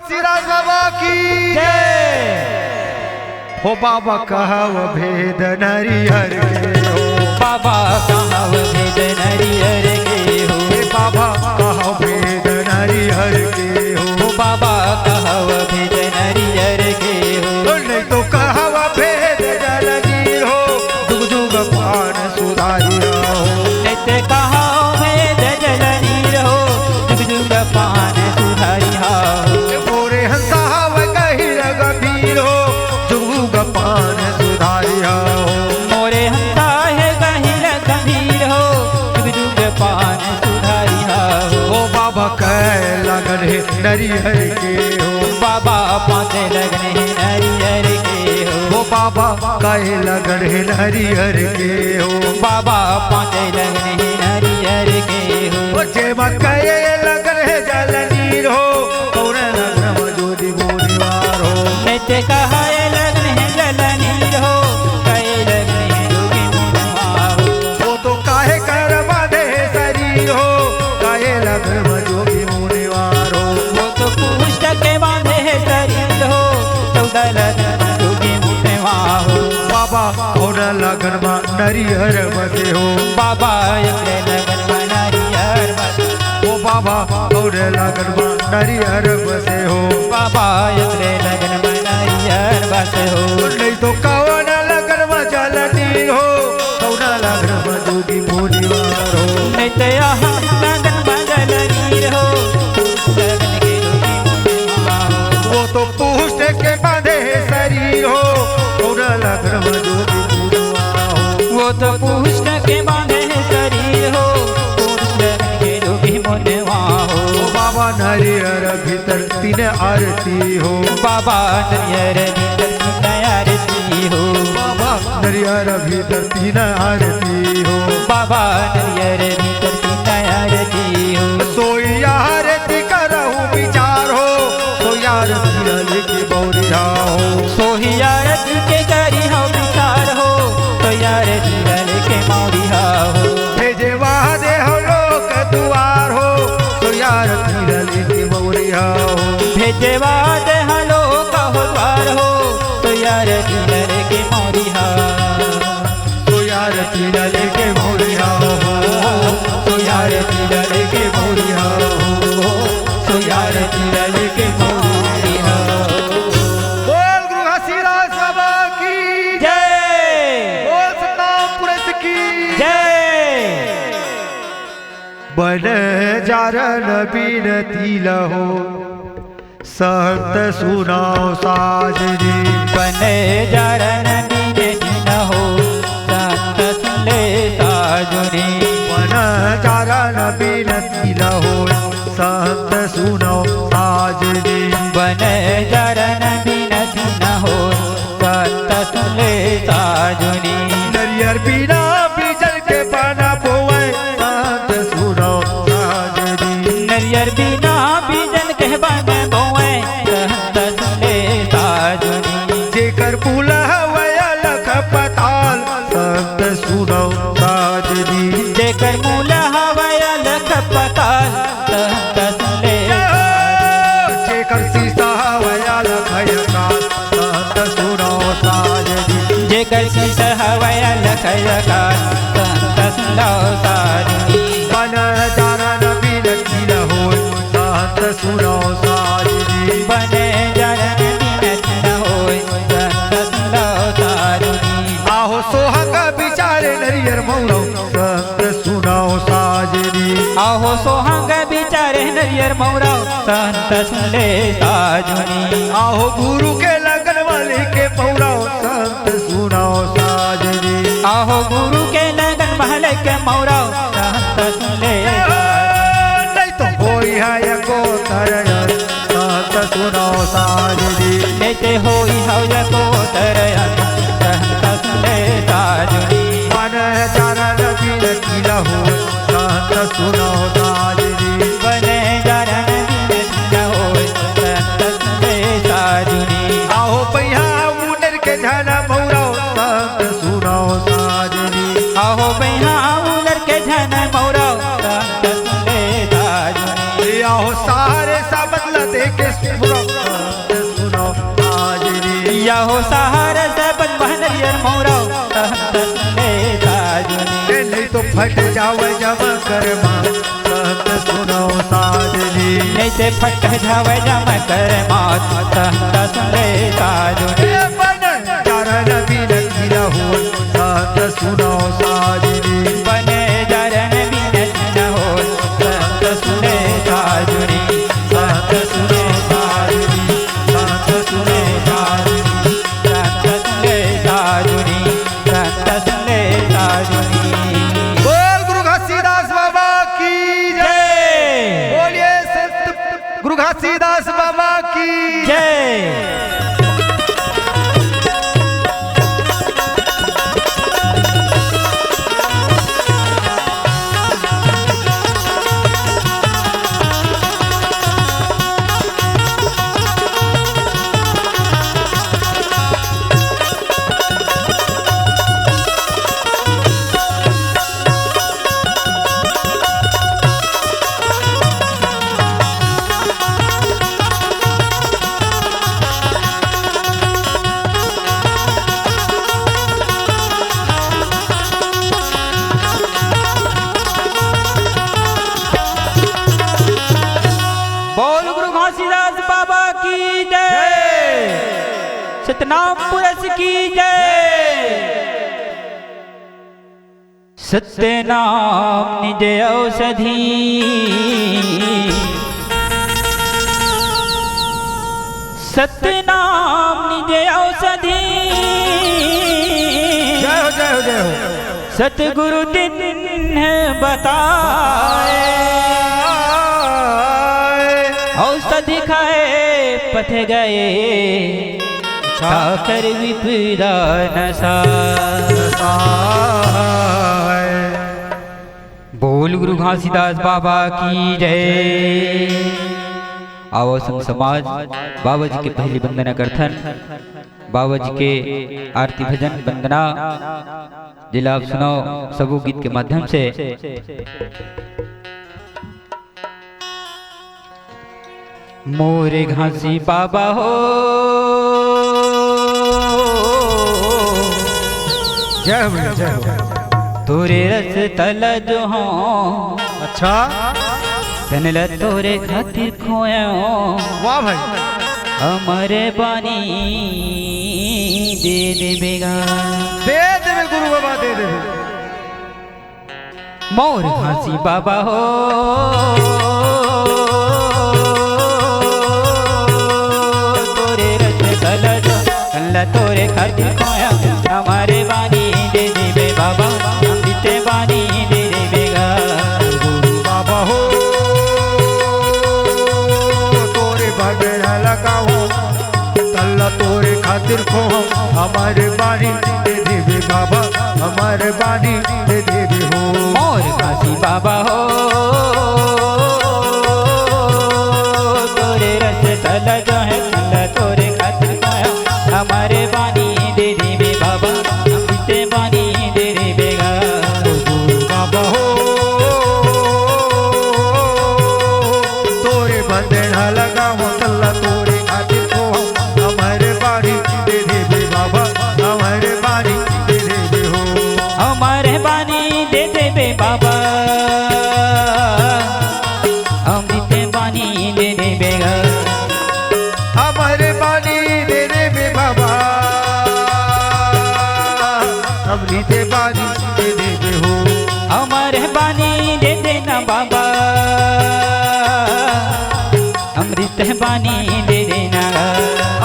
तुलसीदास बाबा की जय। हो बाबा कहव भेद नरियर के हो, बाबा कहव भेद नरियर के हो, बाबा कहव भेद नरियर के हो, बाबा कहव भेद नरियर के हो, नहीं तो कहव भेद जलनीर हो, जुग जुग पान सुधारिया हो, नहीं तो कहव भेद जलनीर हो, जुग जुग पान सुधारिया हो, मोरे हंसाव गहिर गंभीर हो, जुग जुग पान सुधारिया हो, मोरे हंसा है गहिर गंभीर हो, जुग जुग पान सुधारिया हो, ओ बाबा कह लगन है नरियर के हो, बाबा पाते लगन है नरियर के हो, वो बाबा कह लगन है नरियर के हो, बाबा पाते लगन है नरियर के हो, वो जेमा कह लगन है जलनीर हो, कौन लगन मजूदी बोरीवार हो, नित्य कहा लगन है जलनीर हो, कहे लगन है जोगी मुनवा हो, वो तो काहे कर बांधे शरीर हो, काहे लगन मजूदी बोरीवार हो, वो तो पुस्तक के बांधे है शरीर हो, 14 लगन जोगी मुनवा हो, बाबा कौन लगन मा नरियर बसे हो, बाबा एकले लगन में नरियर बसे, वो बाबा कौन लगन मा नरियर बसे हो, बाबा एकले लगन में नरियर बसे हो, नहीं तो कौन लगन मा जलनीर हो, कौन लगन मा जोगी बोरीवार हो, नित्य यहाँ लगन में जलनीर हो, लगन के जोगी मुनवा हो, वो तो पुष्ट के बांधे शरीर हो, कौन लगन मा जोगी बोरीवार हो, वो तो पुष्ट के बांधे है शरीर हो, लगन के जोगी मुनवा हो, ओ बाबा नरियर भीतर तीन आरती हो, बाबा नरियर भीतर की आरती हो, बाबा नरियर भीतर तीन आरती हो, बाबा नरियर भीतर की आरती हो, सोई आरती करहु विचार हो, सोई आरती लेके बौरिया हो, सोही आरती के करी हो विचार हो, तो आरती के मौरिया हो, भेजे वादे हो लोक दुआर हो, सोई आरती लेके बौरिया हो, भेजे बाद हलो कहो द्वार हो, तो आरती के मौरिया, सोई आरती लेके बौरिया हो, सोई आरती लेके बौरिया हो, सोई आरती लेके बौरिया हो। बोल गुरु घसीदास बाबा की जय बोल सतनाम पुरुष की जय। बन जारन बिनती लहो, संत सुनाओ साजरी, बने जारन बिनती न हो, संत सुन ले साजुरी, बन जारन बिनती लहो, संत सुनाओ साजरी, बने जारन बिनती न हो, संत सुन ले साजुरी, नरियर बिना बीजल के पाना बोए, संत सुनाओ साजरी, नरियर बिना बीजन के बन बोए, संत सुन ले साजुरी, जेकर पुल हवया लख पताल, संत सुनाओ साजरी, जेकर मूल हवया लख पताल, संत सुन ले जेकर सीसा हवया लख यकाल, संत सुनाओ साजरी, जेकर शीश हवया लखयकार, संत सुन लो साजुरी, बन जारन बिनती लहो, संत सुनाओ साजरी, बने जारन बिनती न होय, संत सुन लो साजुरी, आहो सोहग विचारे नरियर मौरो, संत सुनाओ साजरी, आहो सोहंग बिचारे नरियर मौरा, संत सुन ले साजुरी, आहो गुरु के लगन वाले के पौरा, संत सुनाओ साजरी, आहो गुरु के लगन महल के मौरा, संत सुन ले नहीं तो होई है को तरयन, संत सुनाओ साजरी, लेते होई हवय को तरयन, संत सुन ले साजुरी, मन जारन बिनती लहो, संत सुनाओ साजरी, बने जारन बिनती न होय, संत सुन ले साजुरी, आहो पहिया उनर के झन मौरा, संत सुनाओ साजरी, आहो बहिना उलर के झन मौरा, संत सुन ले साजुरी, आहो सारे सबद लदे के सुनाओ रहो सहार सबन बहनरियर मोरा ले साजुनी नहीं तो फट जावे जब कर्मा संत सुनो साजनी नहीं से फट जावे जब कर्मा संत सुने साजुनी चरण बिन हो संत सुनो साजनी बने चरण बिन हो संत सुने साजुनी संत सुने साजुनी संत सुने साजुनी संत सुने साजुनी संत सुने साजुनी बोल गुरु घासीदास बाबा की जय। बोलिए संत गुरु घासीदास बाबा की जय। बोल गुरु घासीदास बाबा की जय। सतनाम पुरुष की जय। सत्य नाम निज औषधि सत्य नाम निज औषधि जय हो जय हो जय हो। सतगुरु दिन बताए औषधि खाए पथ गए खाकर विपदा नशा। बोल गुरु घासीदास बाबा की जय। आओ संत समाज बाबा जी के पहली वंदना करथन। बाबा जी के आरती भजन वंदना जिला आप सुनाओ सबू गीत के माध्यम से। मोरे घासी बाबा हो जय हो जय हो। तोरे रस तल जो हो अच्छा तनल तोरे खातिर खोयो वाह भाई। हमारे बानी दे दे बेगा दे देवे गुरु बाबा दे देवे। मोर घासी बाबा हो तोरे रस तल जो तनल तोरे खातिर खोयो हमारे बानी दे दे बे बाबा हम बीते बानी दे दे बेगा गुरु बाबा हो तोरे भजन लगाओ तल्ला तोरे खातिर खो हमारे बानी दे देवे बाबा हमारे बानी दे देवे हो। मोर घासी बाबा हो तोरे रस तल जो है तल तोरे खातिर खाया हमारे बानी दे देवे बाबा हम बीते बानी दे दे बेगा गुरु बाबा हो तोरे भजन लगाओ तल्ला तोरे खातिर खो हमारे बानी दे देवे बाबा हमारे बानी दे देवे हो। हमारे बानी दे देवे बाबा हम बीते बानी दे दे बेगा हमारे बानी दे देवे बाबा हम नीते बानी दे देवे हो। हमारे बानी दे देना बाबा अमृत बानी दे देना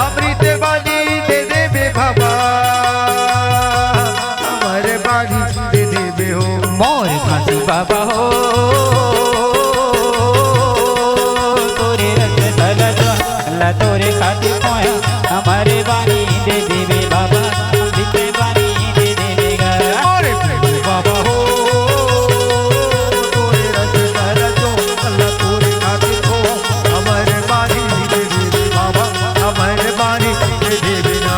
अमृत बानी दे देवे बाबा हमारे बानी दे देवे हो। मोर घासी बाबा हो तोरे रस तल अल्लाह तोरे खातिर खोया हमारे बानी दे देवे बाबा अमृत बानी दे देवेगा अरे बाबा हो तोरे रस तल जो अल्लाह तोरे खातिर खो हमारे बानी दे देवे बाबा हमारे बानी दे देवे ना।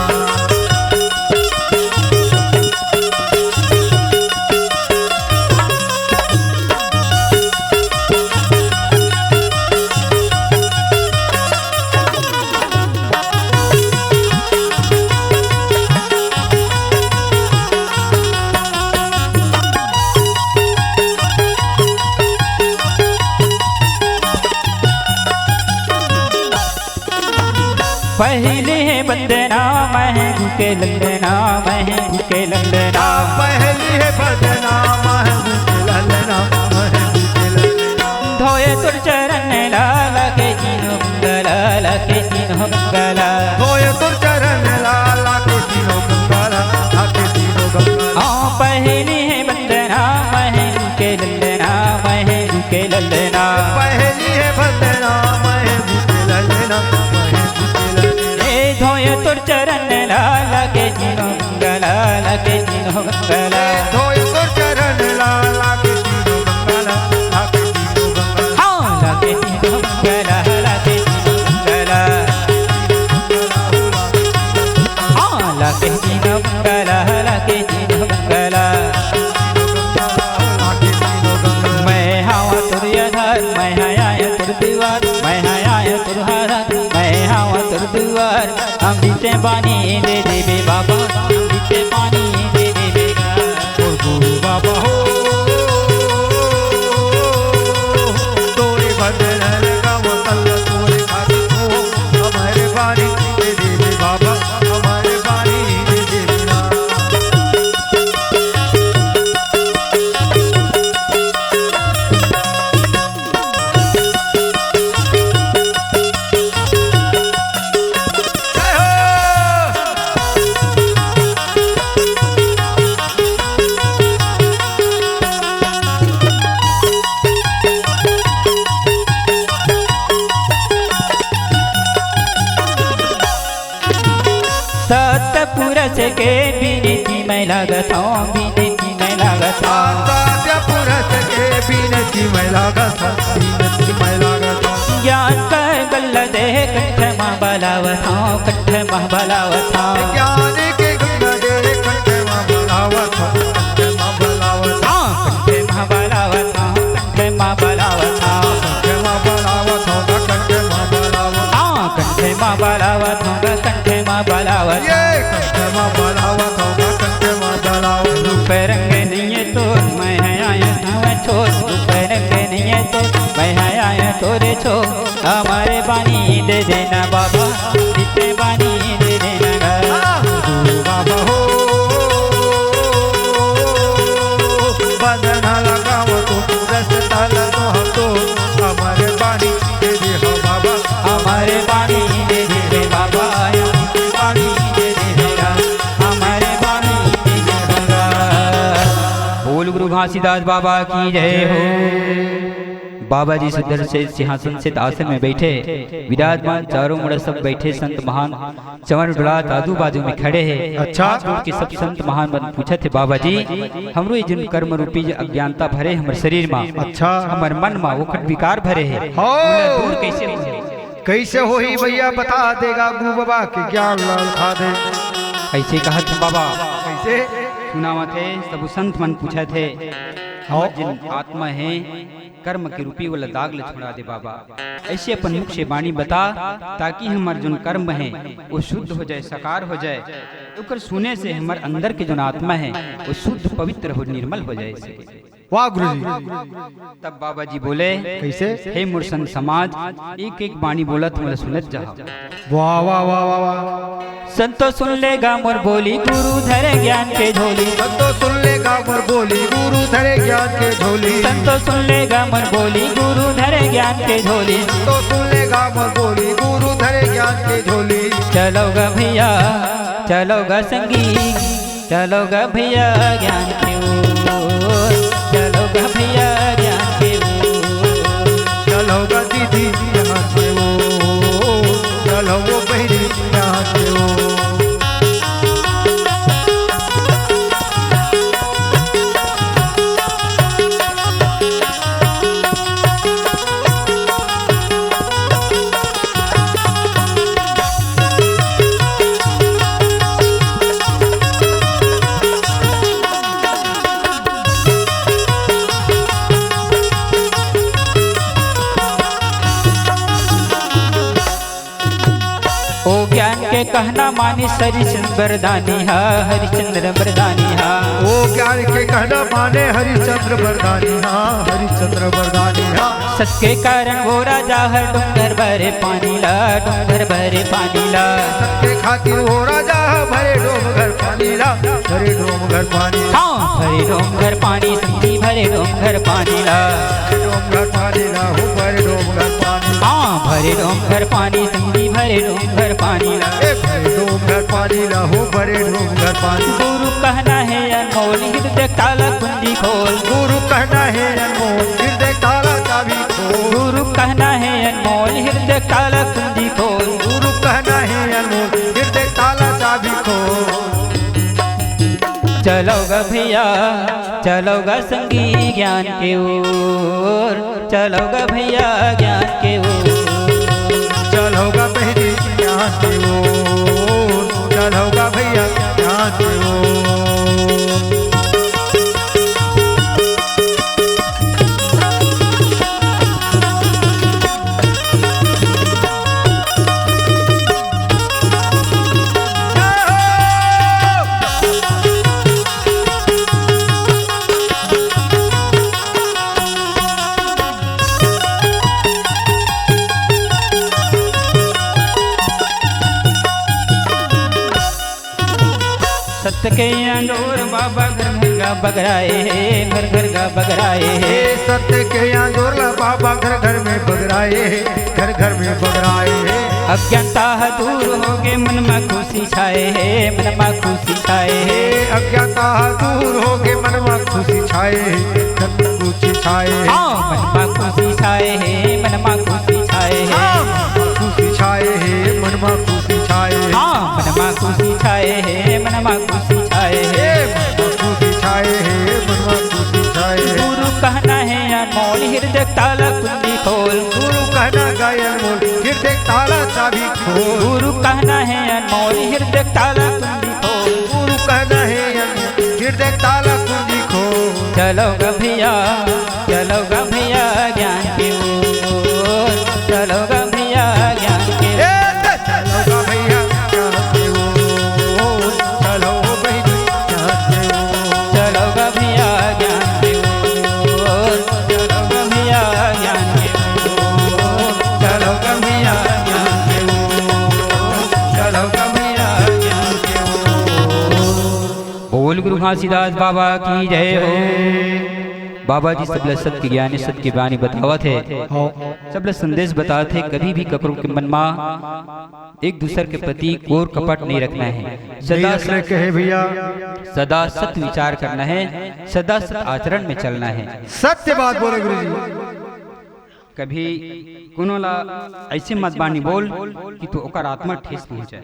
पहले है बंदना महबूब के ललना महबूब के ललना पहली है बदना महबूब के ललना महबूब के ललना धोए तुर चरण लाला के तीनों गंगला के तीनों गंगला धोए तुर चरण लाला के तीनों गंगला के तीनों गंगला हाँ पहली है बंदना महबूब के ललना महबूब के ललना पहली है बदना महबूब के ललना महबूब के ललना धोए तुर चरण लाला के तीनों गंगला के तीनों गंगला धोए तुर चरण लाला के तीनों गंगला के तीनों गंगला हाँ लाके तीनों गंगला लाके तीनों गंगला हाँ लाके तीनों गंगला लाके तीनों गंगला मैं हवा तुर आधार मैं आया तुर दीवार मैं आया तुर हारा मैं हवा तुर दीवार हम बीते पानी दे देवे बाबा हम बीते पानी दे देवेगा गुरु बाबा हो तोरे भजन लगाओ तल्ला तोरे खातिर हो हमारे बारी दे दे बाबा हमारे बारी दे दे ना जय हो सतपुरस के बिनती मैं लागत हूँ बिनती मैं लागत हूँ पुरस के बीनती मैं लागत बीनती मैं लागत ज्ञान कर गल दे कंठ माँ बलावत हूँ कंठ माँ बलावत हूँ ज्ञान के गंगा दे कंठ मां बलावत कंठ मां बलावत कंठ माँ बलावत हूँ कंठ माँ बलावत हूँ कंठ मां बलावत होगा कंठ मां बलावत कंठ माँ बलावत हूँ कंठ माँ बलावत ये कंठ मां बलावत होगा कंठ मां बलावत रूप रंग नहीं तो मैं आया मैं छोड़ रूप रंग नहीं तो मैं आया तोरे छो हमारे बानी दे देना बाबा जितने बानी दे देना गुरु बाबा हो बंधना लगाओ तो रस ताल तो हम तो हमारे बानी दे दे हो बाबा हमारे बानी दे दे बाबा हमारे बानी दे देगा हमारे बानी दे देगा बोल गुरु घासीदास बाबा की जय हो। बाबा जी सुंदर से सिंहासन से आसन में बैठे विराजमान चारों मुड़ सब बैठे संत महान चवन डुलात आजू बाजू में खड़े हैं। अच्छा। दूर के सब संत महान बन पूछे थे बाबा जी हमरो जिन कर्म रूपी जो अज्ञानता भरे हमर शरीर में अच्छा। हमर मन में वो विकार भरे है हो। दूर कैसे होई? कैसे हो ही भैया बता देगा गुरु बाबा के ज्ञान लाल खा दे ऐसे कहा तुम बाबा कैसे सुनावा थे सब संत मन पूछे थे हाँ। हमर जिन आत्मा है कर्म के रूपी वाला दाग ले छोड़ा दे बाबा ऐसे अपन मुख से वाणी बता ताकि हमार जो कर्म है वो शुद्ध हो जाए साकार हो जाए तो सुने से हमार अंदर के जो आत्मा है वो शुद्ध पवित्र हो निर्मल हो जाए इसे। वाह गुरु जी तब बाबा जी बोले कैसे हे मुर्सन समाज एक एक वाणी बोलत मोला सुनत जाओ। वाह वाह वाह वाह वाह संतो सुन लेगा मोर बोली गुरु धरे ज्ञान के झोली संतो सुन लेगा मोर बोली गुरु धरे ज्ञान के झोली संतो सुन लेगा मोर बोली गुरु धरे ज्ञान के झोली तो सुन लेगा मोर बोली गुरु धरे ज्ञान के झोली चलोगा भैया चलोगा संगी चलोगा भैया ज्ञान के ओर चलोगा भैया ज्ञान के ओर चलोगा दीदी यहाँ से वो चलो वो बहनी यहाँ से वो के कहना माने हरिश्चंद्र बरदानी हा, हरिश्चंद्र बरदानी हा। ओ ज्ञान के कहना माने हरिश्चंद्र बरदानी हा, हरिश्चंद्र बरदानी हा। सत के कारण वो राजा हर डूंगर भरे पानी ला, डूंगर भरे पानी ला। सत के खातिर वो राजा भरे डोंगर पानी ला, भरे डोंगर पानी। हाँ भरे डोंगर पानी संगी भरे डोंगर पानी ला, डोंगर पानी ला हो भरे डोंगर पानी। हाँ भरे डोंगर पानी संगी भरे डोंगर पानी ला, भरे डोंगर पानी ला हो भरे डोंगर पानी। गुरु कहना है अनमोल हृदय ताला कुंडी खोल, गुरु कहना है अनमोल हृदय ताला चाबी खोल। गुरु कहना है अनमोल हृदय ताला कुंडी खोल, गुरु कहना है अनमोल हृदय ताला चाबी खोल। चलोगा भैया चलोगा संगी ज्ञान के ओर, चलोगा भैया ज्ञान के ओर। चलोगा बहनी ज्ञान की ओर, चलोगा भैया ज्ञान की ओर। सत्य के अंडोर बाबा घर घर गा बगराए है, घर घर गा बगराए है। सत्य के अंडोर बाबा घर घर में बगराए है, घर घर में बगराए है। अज्ञानता दूर हो गए मन में खुशी छाए है, मन में खुशी छाए है। अज्ञानता दूर हो गए मन में खुशी छाए है, मन में खुशी छाए है। हाँ मन में खुशी छाए है, मन में खुशी छाए है। खुशी छाए है, मन में खुशी छाए है। हाँ मन में खुशी छाए है, मन में खुशी छाए है। खुशी छाए है, मन में खुशी छाए है। गुरु कहना है अनमोल हृदय ताला कुंडी खोल, गुरु कहना गाय अनमोल हृदय ताला चाबी खोल। गुरु कहना है अनमोल हृदय ताला कुंडी खोल, गुरु कहना है अनमोल हृदय ताला कुंडी खोल। चलोगा भैया चलोगा भैया ज्ञान की ओर, चलोगा भैया ज्ञान की ओर। चलोगा भैया ज्ञान की ओर, चलो बहनी ज्ञान की ओर। चलोगा भैया ज्ञान की ओर, चलोगा भैया ज्ञान की ओर, चलोगा भैया ज्ञान की ओर, चलोगा भैया ज्ञान की ओर। बोल गुरु घासीदास बाबा की जय हो। बाबा जी सबले सत्य ज्ञानी सत्य वाणी बतावत है, सबले संदेश बतावत है। कभी भी ककरों के मन में एक दूसरे के प्रति कोर कपट नहीं रखना है। सदा कहे भैया सदा सत्य विचार करना है, सदा सत्य आचरण में चलना है। सत्य बात बोले गुरु जी। कभी कोनो ला ऐसे मत बानी बोल कि तू ओकर आत्मा ठेस पहुंचे।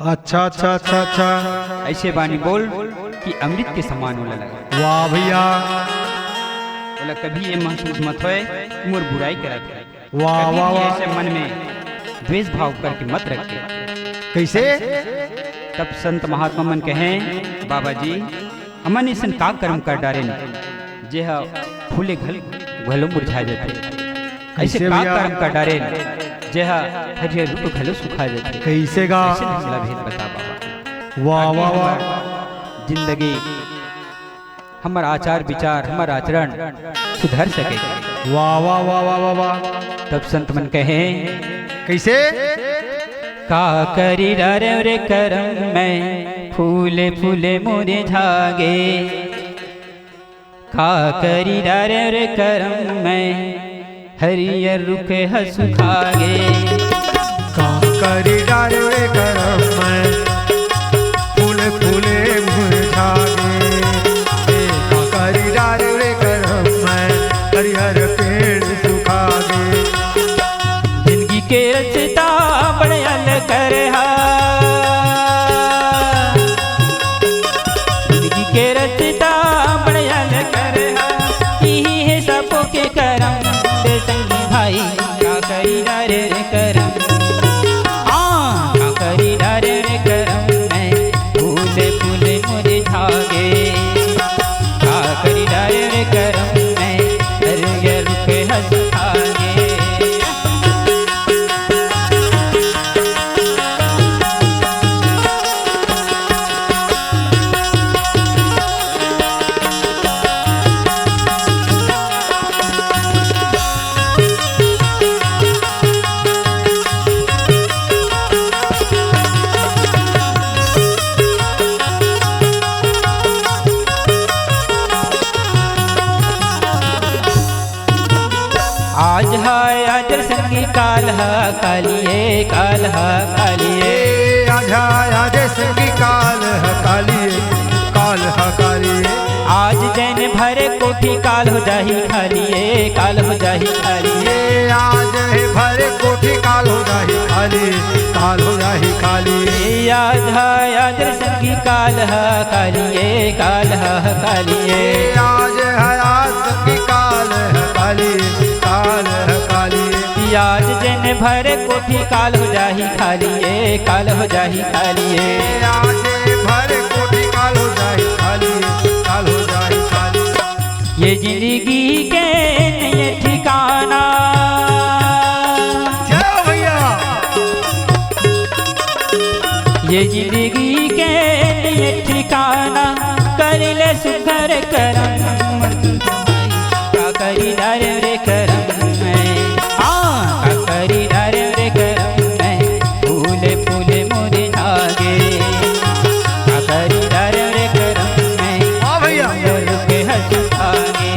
अच्छा अच्छा अच्छा अच्छा। ऐसे बानी बोल कि अमृत के समान होने लगे। वाह भैया। बोला कभी ये महसूस मत होए कि मोर बुराई करत है। वाह कभी वाह भी वाह। ऐसे मन में द्वेष भाव करके मत रखे। कैसे? तब संत महात्मा मन कहें बाबा जी हमन ऐसा का कर्म कर डारे जे हा फूले घलो मुरझा जाते। ऐसे कैसे का भैया? कर्म कर डारे जे हा हरियर रूप घलो सुखा जाते। कैसे गा? ऐसे मसला भेद बता बाबा। वाह वाह ताकि वाह। हमर जिंदगी हमार आचार विचार हमार आचरण सुधर सके। वाह वाह वाह वाह वाह वाह। तब संत मन कहे कैसे? का करी रे करम में फूले फूले मोरे झागे। का करी रे करम में हरियर रुख सुखागे। का करी डारे करम में फूले फूले मुरझागे। का करी डारे करम में हरिहर पेड़ सुखागे। जिंदगी के रचता बड़यल कर जिंदगी के रचता बड़यल कर यही है सबों के करम दे संगी भाई। का करी डारे करम हाँ का करी डारे करम में फूले फूले मुझे झागे। का करी डारे करम में हरियर रुख सुखागे। काल हा कालिए काल हा कालिए आजा आजे संगी काल है कालिए काल है कालिए आज जैन भरे कोठी काल हो जाही खालिए काल हो जाही खालिए आज है भरे कोठी काल हो जाही खाली काल हो जाही खाली आज आज संगी काल हा कालिए काल हा कालिए आज है आज संगी काल है काली काल है काली आज जैन भरे कोठी काल हो जाही खालिए काल हो जाही खालिए आज भरे कोठी काल हो जाही खाली काल हो जाही खाली ये जिंदगी के नए ठिकाना जय भैया ये जिंदगी के नए ठिकाना कर ले सुखर करम का करी डर रे करम का करी डर रे करम फूले फूले मोरे धागे का करी डर रे करम हाँ भैया के हंस आगे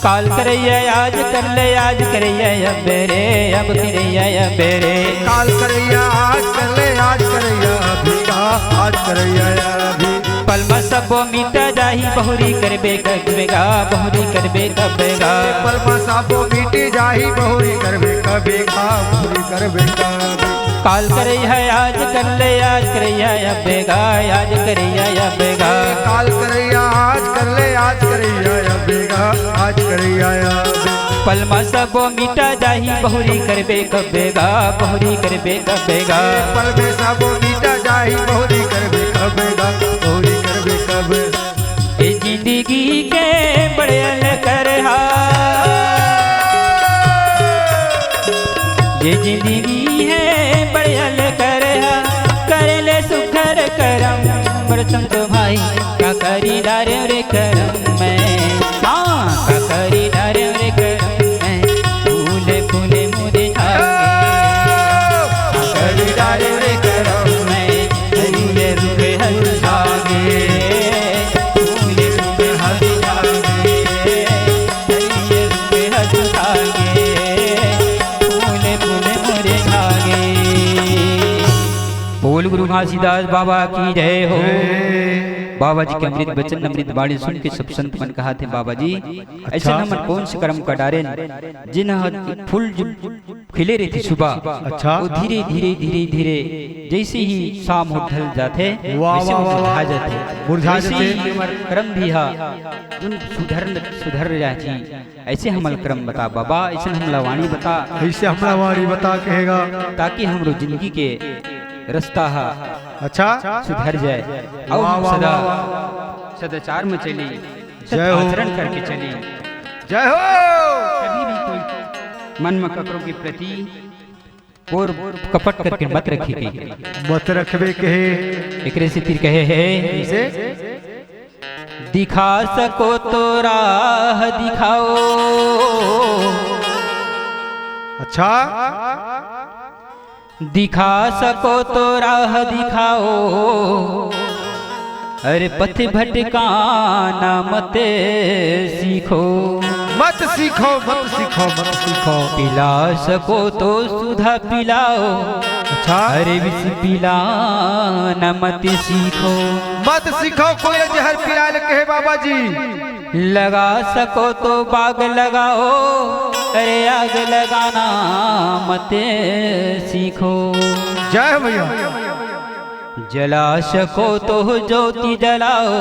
काल करैया आज कर ले आज करैया अब बेरे अब करैया अब बेरे काल करैया आज कर ले आज करैया अभी का आज करैया अभी पलमा सबो मीटा जाही बहुरी करबे कबेगा बहुरी करबे कबेगा पलमा साबो मिटी जाही बहुरी करबे कबेगा बहुरी करबे कबे काल करैया आज कर ले आज करैया अब बेगा आज करैया अब बेगा काल करैया आज कर ले आज करैया अबेगा आज करैया अबे पलमा सबो मीटा जाही बहुरी करबे कबेगा बहुरी करबे कबेगा पल में साबो मिटा जाही बहुरी करबे कबेगा बहुरी करबे कबे ए जिंदगी के बड़यल करहा ये जिंदगी है बड़यल करहा कर ले सुखर करम बरसम तो भाई का करी डार रे करम मैं का करी डार रे करम मैं फूले फूले मुझे धागे करी डार रे करम मैं फूले रुके हंस धागे फूले रुके हंस धागे फूले रुके हंस धागे फूले फूले मुझे धागे बोल गुरु घासीदास बाबा की जय हो। बाबा जी के अमृत वचन अमृत बाणी सुन के सब संत मन कहा थे बाबा जी ऐसे हमन कौन से कर्म का डारे जिन फूल जो खिले रहे थे सुबह अच्छा वो धीरे धीरे धीरे धीरे जैसे ही शाम हो ढल जाते वैसे वो मुरझा जाते मुरझा वैसे जाते। ही हमार कर्म भी हा जो सुधर जाती ऐसे हमल कर्म बता बाबा ऐसे हमला वाणी बता ऐसे हमरा वारी बता कहेगा ताकि हमरो जिंदगी के रास्ता हा अच्छा सुधर जाए और वाह, हम वाह, सदा वाह, सदाचार में चली जय हो। आचरण करके चली जय हो कभी भी कोई मन में ककरों के प्रति और कपट करके मत रखी गई मत रखबे कहे एक से तीर कहे है इसे दिखा सको तो राह दिखाओ अच्छा दिखा सको तो राह दिखाओ अरे पथ भटकाना मत सीखो मत सीखो मत सीखो मत सीखो पिला सको तो सुधा पिलाओ अच्छा अरे विष पिलाना मत सीखो मत सीखो कोई जहर पिला ले कहे बाबा जी लगा सको तो बाग लगाओ अरे आग लगाना मत सीखो जय हो भैया जला सको तो ज्योति जलाओ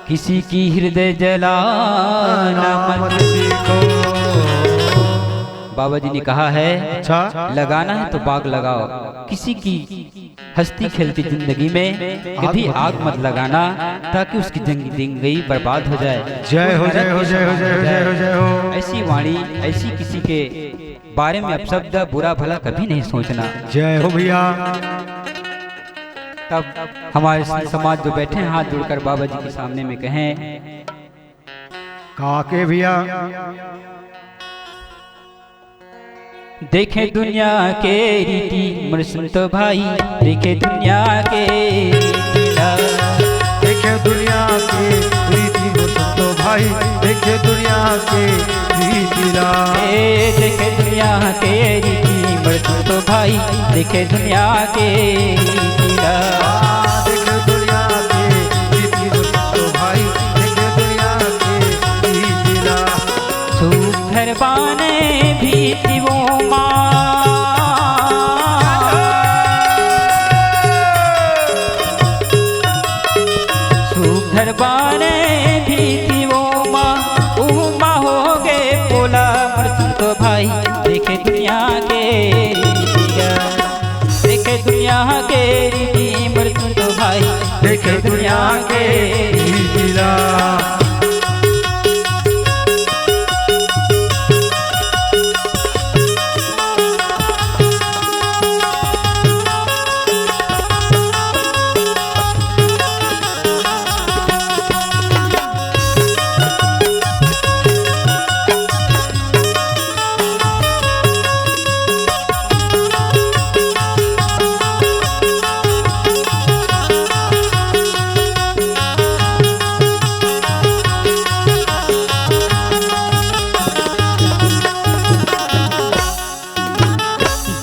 किसी की हृदय जलाना मत सीखो बाबा जी ने कहा है अच्छा लगाना है तो बाग लगाओ किसी की हंसती खेलती जिंदगी में कभी आग मत लगाना ताकि उसकी जिंदगी बर्बाद हो जाए जय हो जय हो जय हो जय हो जय हो जय हो ऐसी वाणी ऐसी किसी के बारे में अपशब्द बुरा भला कभी नहीं सोचना। जय हो भैया। तब हमारे समाज जो बैठे हैं हाथ जोड़कर बाबा जी के सामने में कहें, काके भैया। देखे दुनिया के रीति मोर संतो भाई, देखे दुनिया के रीतिला, देखे दुनिया के रीति मोर संतो भाई, देखे दुनिया के रीतिला, देखे दुनिया के रीति मोर संतो भाई, देखे दुनिया के रीतिला, देखे दुनिया के रीति मोर संतो भाई, देखे दुनिया के रीतिला। सुघर बाने भीति वो सुघर बाने भीति वो उमा हो गए बोला मोर संतो भाई, देखे दुनिया के रीतिया, देखे दुनिया के रीति मोर संतो भाई, देखे दुनिया के रीतिला।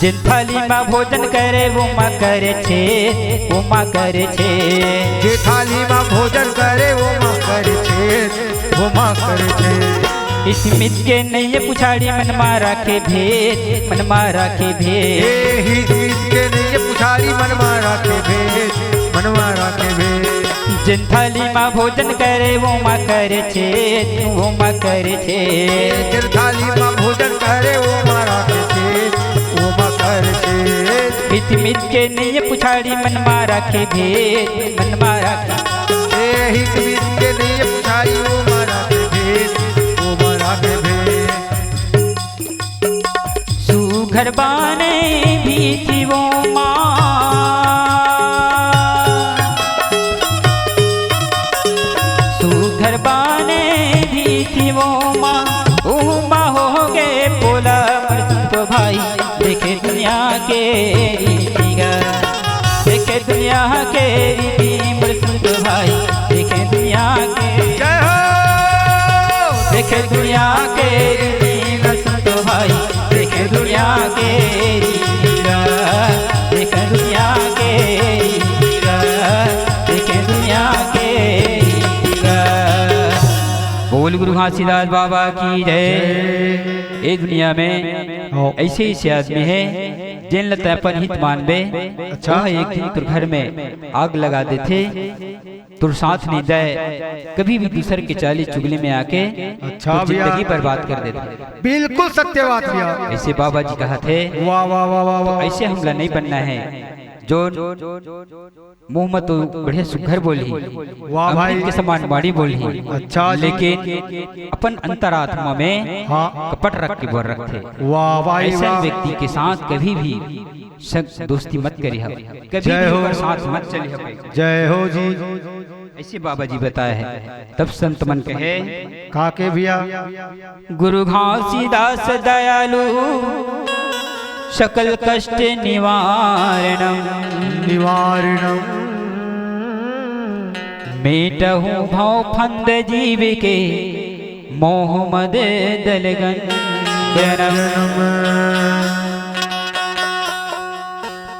जिन थाली में भोजन करे वो माँ करे छे, वो माँ करे छे, जे थाली में भोजन करे वो माँ करे छे, वो माँ करे छे। इस मित के नहीं पुछाड़ी मन मारा के भेद, मन मारा के भेद, हित के नहीं पुछाड़ी मन मारा के भेद, मन मारा के भेद। जिन थाली में भोजन करे वो माँ करे छे, वो माँ करे छे, जिन थाली में भोजन करे वो मारा के छे, वो माँ करे छे। हित मित के नहीं पुछाड़ी मन मारा के भेद, मन मारा के हित मित के नहीं पुछाड़ी वो मारा के भेद, वो मारा के भेद। सुघर बाने भीति वो माँ, सुघर बाने भीति वो माँ उमा हो गए बोला मोर संतो भाई, देखे दुनिया के रीतिगा, देखे दुनिया के रीति मोर संतो भाई, देखे दुनिया के, जय हो। देखे दुनिया के रीति मोर संतो भाई, देखे दुनिया के रीतिगा, देखे दुनिया के रीतिगा, देखे दुनिया के रीतिगा। बोल गुरु घासीदास बाबा की जय। ये दुनिया में ऐसे ही आदमी है जिन लता अपन हित मानबे, अच्छा। एक दिन तुर घर में आग लगा देते, तुर साथ नहीं जाए, कभी भी दूसर के चाली चुगली में आके अच्छा तुर जिंदगी बर्बाद कर देते। बिल्कुल सत्य बात भैया। ऐसे बाबा जी कहा थे, वाह वाह वाह वाह वाह। ऐसे हमला नहीं बनना है जो मुंह में तो बढ़िया सुघर बोली, वाह भाई। अमृत के समान बाड़ी बोली, अच्छा जी। लेकिन अपन अंतरात्मा में हाँ। कपट रख के बोल रखते। वाह भाई ऐसे वाह। व्यक्ति के साथ कभी भी शक दोस्ती मत करी हो, कभी जय भी हो। उनके साथ मत चली हो। जय हो जी। ऐसे बाबा जी बताए है। तब संत मन कहे, काके भैया। गुरु घासीदास दयालु सकल कष्ट निवारणम, निवारणम मेटहु भव फंद जीव के मोह मद दलगन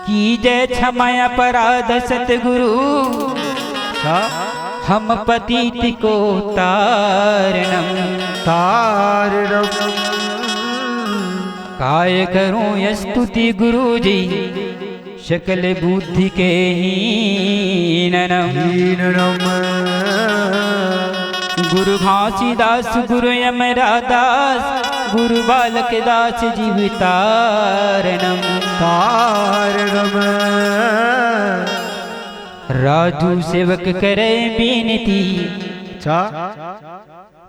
की जय क्षमा अपराध सतगुरु, हम पतित को तारणम, तारणम काय करूं यह स्तुति गुरु जी सकल बुद्धि के हीननम। हीननम गुरु घासीदास गुरु यमरा दास, गुरु बालक दास जीवितारणम, तारणम राजू सेवक करे बीनती,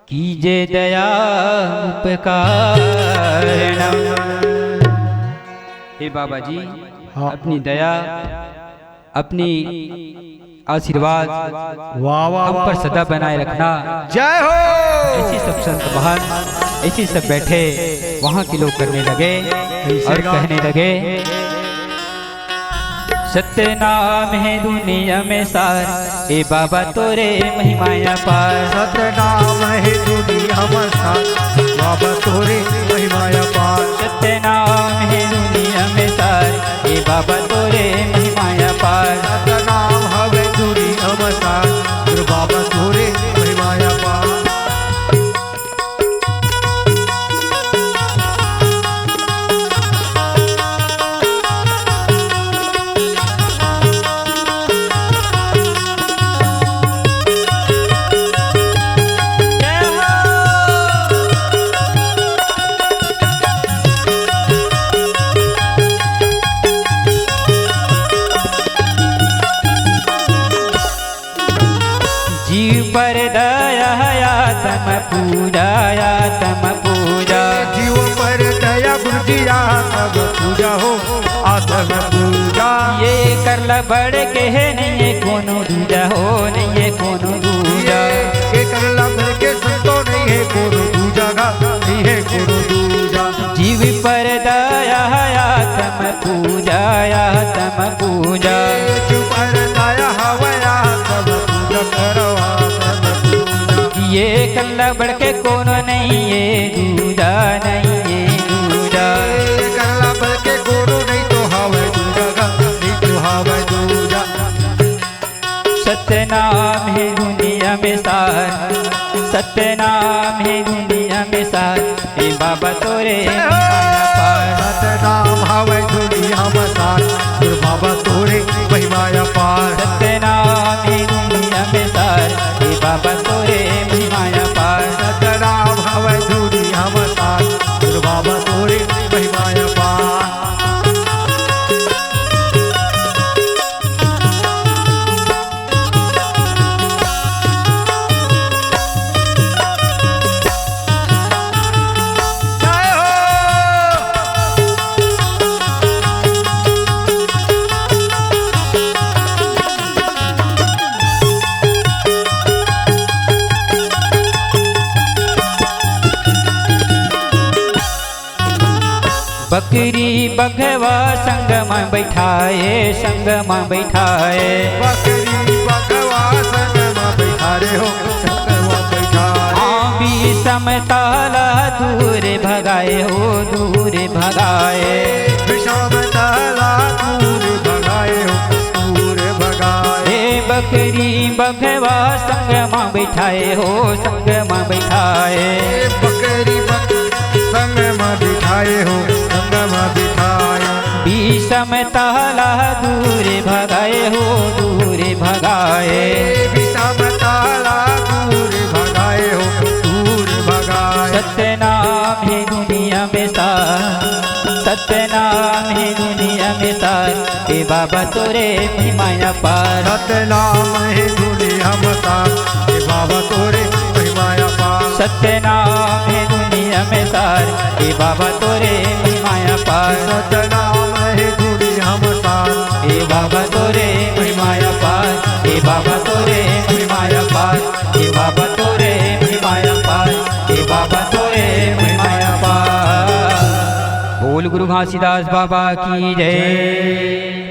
कीजे दया उपकारणम। हे बाबा जी, हाँ। अपनी दया, अपनी आशीर्वाद वाह वाह हम पर सदा बनाए रखना। जय हो। ऐसी सब संत महान ऐसी सब बैठे वहाँ के लोग करने लगे और कहने लगे, सत्य नाम है दुनिया में सार, ए बाबा तोरे महिमाया पार। सत्य नाम है दुनिया में सार, बाबा तोरे महिमाया पार। सत्य नाम है दुनिया में सार, ए बाबा तोरे महिमाया पार। सत्य नाम हवे दुनिया में सार, बाबा तोरे महिमाया पार। पर दया तम पूजाया तम पूजा। जीव पर दया गुरुजिया तब पूजा हो आत्म पूजा। ये करला बढ़ के है नहीं कोनो दूजा हो, नहीं है कोनो दूजा। ये करला बढ़ के संतो नहीं है कोनो दूजा का, नहीं है कोनो दूजा। जीव पर दया तम पूजाया तम पूजा। जीव पर दया हवया तब पूजा करवा। ये कल्ला बढ़ के कोनो नहीं ये दूजा, नहीं ये दूजा। कल्ला बढ़ के कोनो नहीं तो हवे दूजा का, नहीं तो हवे दूजा। सत्य नाम है दुनिया में सार, सत्य नाम है दुनिया में सार, ए बाबा तोरे महिमाया पार। सत्य नाम हवे दुनिया में सार, बाबा तोरे महिमाया पार। सत्य नाम है दुनिया में सार, ए बाबा तोरे महिमाया पार। सत्य नाम हवे दुनिया में सार, बाबा तोरे महिमाया पार। बकरी बघवा संग में बैठाए, संग में बैठाए। बकरी बघवा संग में बैठारे हो, संग में बैठारे। आंबी समताला दूर भगाए हो, दूर भगाए। विषम ताला दूर भगाए हो, दूर भगाए। हे बकरी बघवा संग में बैठाए हो, संग में बैठाए। बकरी संग में बिठाए हो, संग में बिठाए। विषम ताला दूर भगाए हो, दूर भगाए। विषम ताला दूर भगाए हो, दूर भगाए। सत्य नाम है दुनिया में सार, सत्य नाम है दुनिया में सार, ए बाबा तोरे महिमाया पार। सत्य नाम है दुनिया में सार, ए बाबा तोरे महिमाया पार। सत्य नाम है दुनिया में सार, ए बाबा तोरे महिमाया पार। सत्य नाम है दुनिया में सार, ए बाबा तोरे महिमाया पार, ए बाबा तोरे महिमाया पार, ए बाबा तोरे महिमाया पार, ए बाबा तोरे महिमाया पार। बोल गुरु घासीदास बाबा की जय।